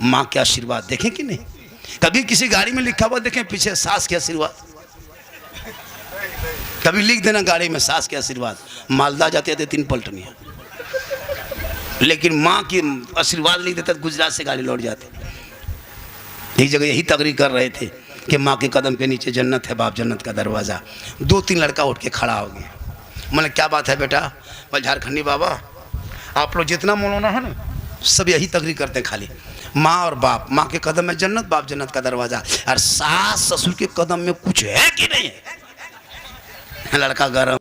माँ के आशीर्वाद देखें कि नहीं? कभी किसी गाड़ी में लिखा हुआ देखें पीछे सास के आशीर्वाद? कभी लिख देना गाड़ी में सास के आशीर्वाद, मालदा जाते थे 3 पलटनियाँ, लेकिन माँ की आशीर्वाद लिख देता गुजरात से गाड़ी लौट जाती। एक जगह यही तकरीर कर रहे थे कि माँ के कदम के नीचे जन्नत है, बाप जन्नत का दरवाज़ा। 2-3 लड़का उठ के खड़ा हो गया। मैंने क्या बात है बेटा? बोल झारखंडी बाबा, आप लोग जितना मौलाना है ना सब यही तकरीर करते हैं खाली, माँ और बाप, माँ के कदम में जन्नत, बाप जन्नत का दरवाज़ा, और सास ससुर के कदम में कुछ है कि नहीं है? लड़का गरम।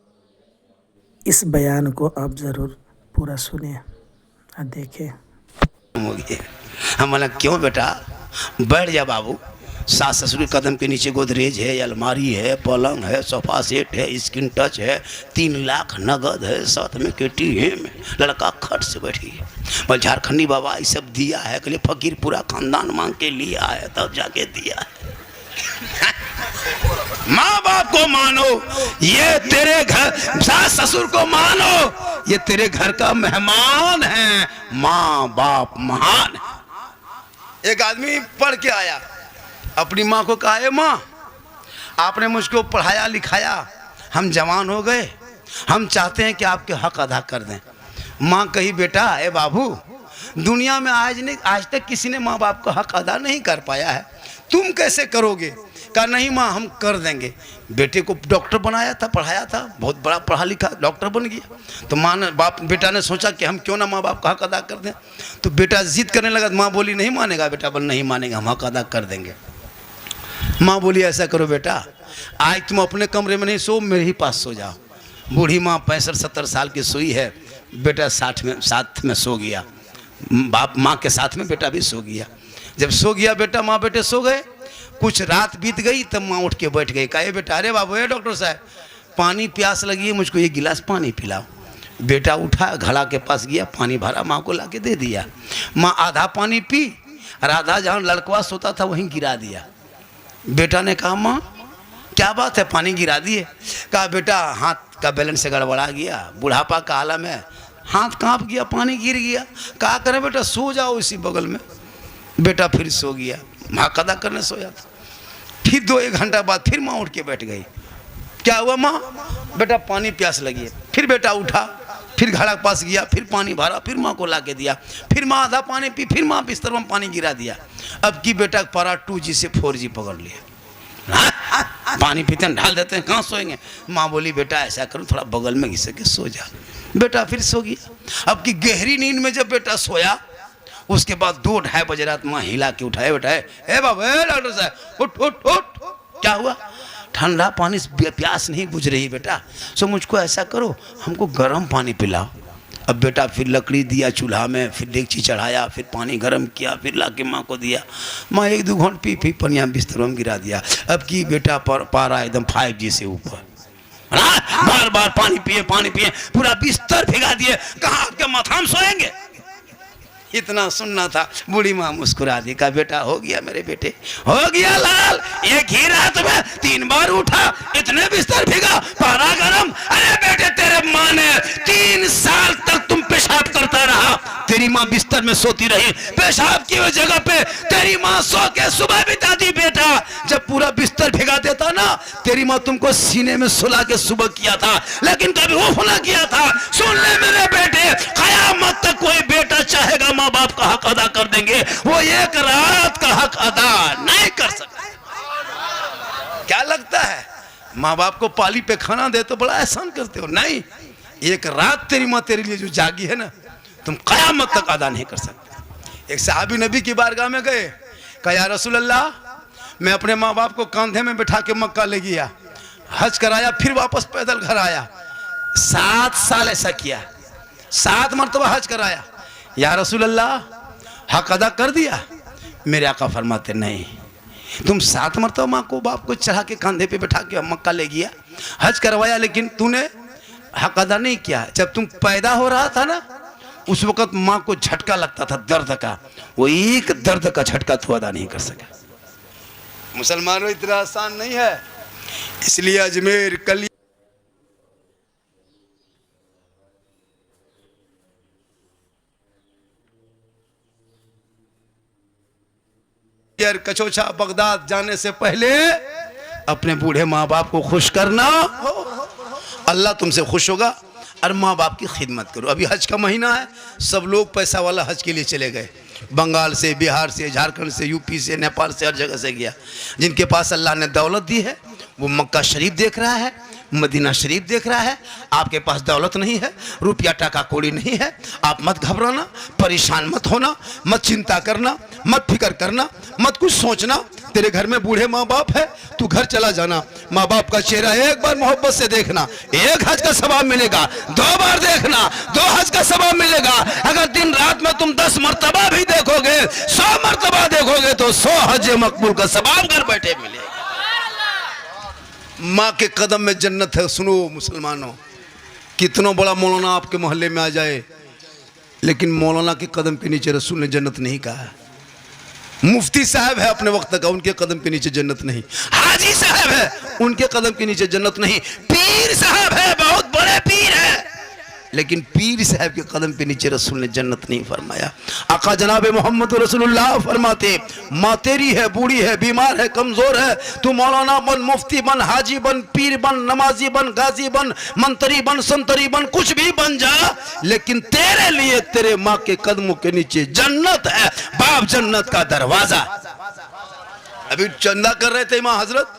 इस बयान को आप ज़रूर पूरा सुनिए और देखें। हो गया। हम बोला क्यों बेटा, बैठ जा बाबू, सास ससुर के कदम के नीचे गोदरेज है, अलमारी है, पलंग है, सोफा सेट है, स्क्रीन टच है, 3 लाख नगद है, साथ में KTM। लड़का खट से बैठी है। बोल झारखंडी बाबा ये सब दिया है, कहले फकीर पूरा खानदान मांग के लिया है तब जाके दिया है। माँ बाप को मानो, ये तेरे घर, सास ससुर को मानो, ये तेरे घर का मेहमान है। माँ बाप महान है। एक आदमी पढ़ के आया, अपनी माँ को कहा, माँ आपने मुझको पढ़ाया लिखाया, हम जवान हो गए, हम चाहते हैं कि आपके हक अदा कर दें। माँ कही, बेटा ए बाबू, दुनिया में आज तक किसी ने माँ बाप का हक अदा नहीं कर पाया है, तुम कैसे करोगे? कहा नहीं माँ हम कर देंगे। बेटे को डॉक्टर बनाया था, पढ़ाया था, बहुत बड़ा पढ़ा लिखा डॉक्टर बन गया। तो माँ ने बेटा ने सोचा कि हम क्यों ना माँ बाप का हक अदा कर दें। तो बेटा जिद करने लगा, माँ बोली नहीं मानेगा बेटा, बोल नहीं मानेगा, हम हक अदा कर देंगे। माँ बोली ऐसा करो बेटा, आज तुम अपने कमरे में नहीं सो, मेरे ही पास सो जाओ। बूढ़ी माँ 65-70 साल की सोई है, बेटा साथ में सो गया, बाप माँ के साथ में बेटा भी सो गया। जब सो गया बेटा, माँ बेटे सो गए, कुछ रात बीत गई तब माँ उठ के बैठ गई। कहे बेटा, अरे बाबू ए डॉक्टर साहब, पानी प्यास लगी है, मुझको 1 गिलास पानी पिलाओ। बेटा उठा, घड़ा के पास गया, पानी भरा, माँ को ला के दे दिया। माँ आधा पानी पी और आधा जहाँ लड़कवा सोता था वहीं गिरा दिया। बेटा ने कहा, माँ क्या बात है, पानी गिरा दिए? कहा बेटा हाथ का बैलेंस गड़बड़ा गया, बुढ़ापा का आलम है, हाथ कांप गया, पानी गिर गया। कहा करें बेटा सो जाओ इसी बगल में। बेटा फिर सो गया, माँ कदा करने सोया था। फिर 2-1 घंटा बाद फिर माँ उठ के बैठ गई। क्या हुआ माँ? बेटा पानी प्यास लगी है। फिर बेटा उठा, फिर घड़ा के पास गया, फिर पानी भरा, फिर माँ को ला के दिया। फिर माँ आधा पानी पी, फिर माँ बिस्तर में पानी गिरा दिया। अब की बेटा पारा 2G से 4G पकड़ लिया। पानी पीते हैं ढाल देते हैं, कहाँ सोएंगे? माँ बोली बेटा ऐसा करो थोड़ा बगल में घिस के सो जा। बेटा फिर सो गया। अब की गहरी नींद में जब बेटा सोया, उसके बाद 2-2:30 बजे रात माँ हिला के उठाए, बेटा ए बाबू ए डॉक्टर साहब उठ उठ उठ। क्या हुआ? ठंडा पानी से प्यास नहीं बुझ रही बेटा, सो मुझको ऐसा करो हमको गर्म पानी पिलाओ। अब बेटा फिर लकड़ी दिया चूल्हा में, फिर डेगची चढ़ाया, फिर पानी गर्म किया, फिर ला के माँ को दिया। माँ 1-2 घंटे पी, फिर पनिया बिस्तरों में गिरा दिया। अब की बेटा पारा एकदम 5G से ऊपर, बार बार पानी पिए पूरा बिस्तर भिगा दिए। कहाँ आपके माथा में सोएंगे? इतना सुनना था। बूढ़ी माँ मुस्कुरा दी, कहा बेटा हो गया मेरे बेटे, हो गया लाल, एक ही रात में 3 बार उठा, इतने बिस्तर भिगा, पारा गरम। अरे बेटे तेरे माँ ने 3 साल तक तुम पेशाब करता रहा, तेरी माँ बिस्तर में सोती रही, पेशाब की जगह पे तेरी माँ सो के सुबह बिताती। बेटा जब पूरा बिस्तर भिगा देता ना, तेरी माँ तुमको सीने में सुला के सुबह किया था, लेकिन कभी वो ना किया था। सुन ले मेरे बेटे, कयामत तक कोई बेटा चाहेगा माँ बाप का हक अदा कर देंगे, वो 1 रात का हक अदा नहीं कर सकते। क्या लगता है माँ बाप को पाली पे खाना दे तो बड़ा एहसान करते हो? नहीं, 1 रात तेरी माँ तेरे लिए जो जागी है ना, तुम कयामत तक अदा नहीं कर सकते। एक सहाबी नबी की बारगाह में गए, कहा या रसूल अल्लाह, मैं अपने माँ बाप को कंधे में बिठा के मक्का ले गया, हज कराया, फिर वापस पैदल घर आया, 7 साल ऐसा किया, 7 मरतबा हज कराया। या रसूल अल्लाह हक अदा कर दिया? मेरे आका फरमाते नहीं, तुम 7 मरतबा माँ को बाप को चढ़ा के कंधे पे बैठा के मक्का ले गया, हज करवाया, लेकिन तूने हक अदा नहीं किया। जब तुम पैदा हो रहा था ना, उस वक्त माँ को झटका लगता था दर्द का, वो 1 दर्द का झटका तू अदा नहीं कर सका। मुसलमानों इतना आसान नहीं है, इसलिए अजमेर कल यार कचौचा बगदाद जाने से पहले अपने बूढ़े माँ बाप को खुश करना, अल्लाह तुमसे खुश होगा। और माँ बाप की खिदमत करो। अभी हज का महीना है, सब लोग पैसा वाला हज के लिए चले गए, बंगाल से, बिहार से, झारखंड से, यूपी से, नेपाल से, हर जगह से गया। जिनके पास अल्लाह ने दौलत दी है वो मक्का शरीफ देख रहा है, मदीना शरीफ देख रहा है। आपके पास दौलत नहीं है, रुपया टाका कौड़ी नहीं है, आप मत घबराना, परेशान मत होना, मत चिंता करना, मत फिक्र करना, मत कुछ सोचना। तेरे घर में बूढ़े माँ बाप है, तू घर चला जाना, माँ बाप का चेहरा एक बार मोहब्बत से देखना, एक हज का सवाब मिलेगा। 2 बार देखना, 2 हज का सवाब मिलेगा। अगर दिन रात में तुम 10 मर्तबा भी देखोगे, 100 मर्तबा देखोगे तो 100 हज मकबूल का सवाब घर बैठे मिलेगा। माँ के कदम में जन्नत है। सुनो मुसलमानों, कितना बड़ा मौलाना आपके मोहल्ले में आ जाए, लेकिन मौलाना के कदम के नीचे रसूल ने जन्नत नहीं कहा। मुफ्ती साहब है अपने वक्त का, उनके कदम के नीचे जन्नत नहीं। हाजी साहब है, उनके कदम के नीचे जन्नत नहीं। पीर साहब है, बहुत बड़े पीर है, लेकिन पीर साहब के कदम के नीचे रसूल ने जन्नत नहीं फरमाया। आका जनाब मोहम्मद रसूलुल्लाह फरमाते, माँ तेरी है, बूढ़ी है, बीमार है, कमजोर है, तू मौलाना बन, मुफ्ती बन, हाजी बन, पीर बन, नमाजी बन, गाजी बन, मंत्री बन, संतरी बन, कुछ भी बन जा, लेकिन तेरे लिए तेरे माँ के कदमों के नीचे जन्नत है, बाप जन्नत का दरवाजा। अभी चंदा कर रहे थे माँ हजरत,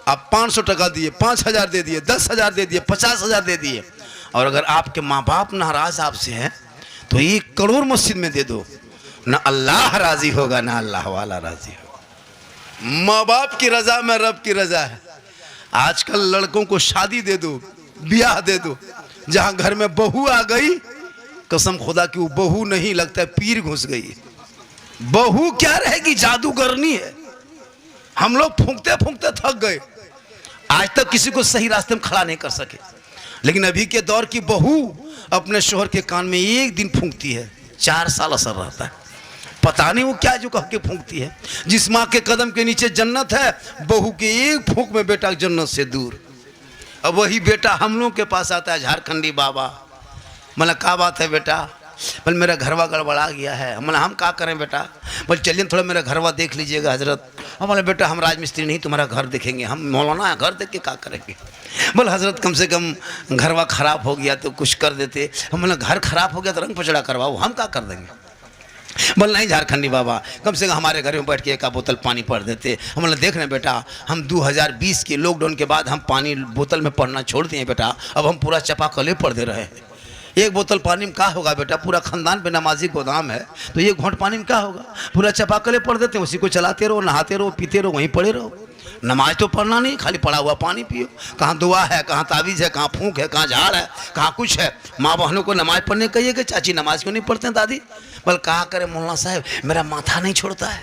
आप 500 टका दिए, 5000 दे दिए, 10,000 दे दिए, 50,000 दे दिए। और अगर आपके माँ बाप नाराज आपसे हैं तो 1 करोड़ मस्जिद में दे दो, ना अल्लाह राजी होगा ना अल्लाह वाला राजी होगा। माँ बाप की रजा में रब की रजा है। आजकल लड़कों को शादी दे दो, ब्याह दे दो, जहां घर में बहू आ गई, कसम खुदा की वो बहू नहीं, लगता है पीर घुस गई। बहू क्या रहेगी, जादूगरनी है। हम लोग फूंकते फूंकते थक गए, आज तक किसी को सही रास्ते में खड़ा नहीं कर सके। लेकिन अभी के दौर की बहू अपने शोहर के कान में एक दिन फूंकती है, 4 साल असर रहता है। पता नहीं वो क्या जो कह के फूंकती है। जिस माँ के कदम के नीचे जन्नत है, बहू के एक फूंक में बेटा जन्नत से दूर। अब वही बेटा हम लोग के पास आता है, झारखंडी बाबा, मतलब क्या बात है बेटा, बोल मेरा घरवा गड़बड़ा गया है। मतलब हम क्या करें बेटा, बोल चलिए थोड़ा मेरा घरवा देख लीजिएगा हजरत। हम बोले बेटा हम राजमिस्त्री नहीं, तुम्हारा घर देखेंगे, हम मौलाना है, घर देख के क्या करेंगे। बोल हजरत कम से कम घरवा खराब हो गया तो कुछ कर देते। हम बोले घर खराब हो गया तो रंग पचड़ा करवाओ, हम क्या कर देंगे। बोल नहीं झारखंडी बाबा, कम से कम हमारे घर में बैठ के 1 बोतल पानी पढ़ देते। हम बोले देख रहे बेटा, हम 2020 के लॉकडाउन के बाद हम पानी बोतल में पढ़ना छोड़ दिए बेटा, अब हम पूरा चपाकले पढ़ दे रहे हैं। 1 बोतल पानी में क्या होगा बेटा, पूरा खानदान पे नमाजी गोदाम है, तो 1 घोंट पानी में क्या होगा, पूरा चपाकले पढ़ देते हैं, उसी को चलाते रहो, नहाते रहो, पीते रहो, वहीं पड़े रहो। नमाज तो पढ़ना नहीं, खाली पड़ा हुआ पानी पियो। कहाँ दुआ है, कहाँ तावीज़ है, कहाँ फूंक है, कहाँ झाड़ है, कहाँ कुछ है। माँ बहनों को नमाज पढ़ने कहिए कि चाची नमाज क्यों नहीं पढ़ते हैं दादी। बल कहा करे मौलाना साहब मेरा माथा नहीं छोड़ता है।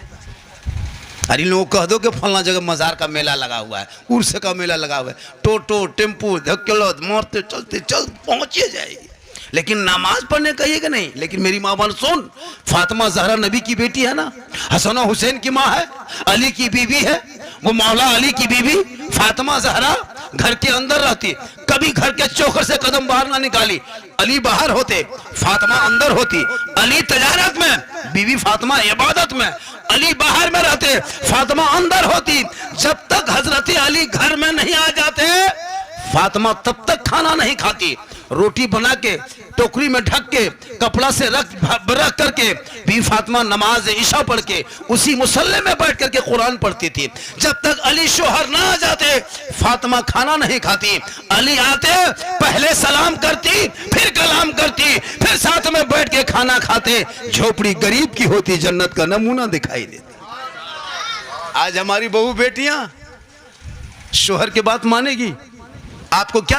अरे लोगों को कह दो कि फलना जगह मज़ार का मेला लगा हुआ है, उर्स का मेला लगा हुआ है, टोटो टेम्पू धक्केलो मारते चलते चल पहुँचे जाएगी, लेकिन नमाज पढ़ने कहिए कि नहीं। लेकिन मेरी माँ बहन सुन, फातिमा जहरा नबी की बेटी है ना, हसन और हुसैन की माँ है, अली की बीवी है, वो मौला अली की बीवी फातिमा जहरा घर के अंदर रहती, कभी घर के चौखट से कदम बाहर ना निकाली। अली बाहर होते, फातिमा अंदर होती। अली तजारत में, बीवी फातिमा इबादत में, अली बाहर में रहते, फातिमा अंदर होती। जब तक हजरत अली घर में नहीं आ जाते, फातिमा तब तक खाना नहीं खाती। रोटी बना के टोकरी में ढक के कपड़ा से रख करके भी फातिमा नमाज ईशा पढ़ के उसी मुसल्ले में बैठ करके कुरान पढ़ती थी। जब तक अली शोहर ना आ जाते, फातिमा खाना नहीं खाती। अली आते, पहले सलाम करती, फिर कलाम करती, फिर साथ में बैठ के खाना खाते। झोपड़ी गरीब की होती, जन्नत का नमूना दिखाई देता। आज हमारी बहू बेटियां शोहर की बात मानेगी? आपको क्या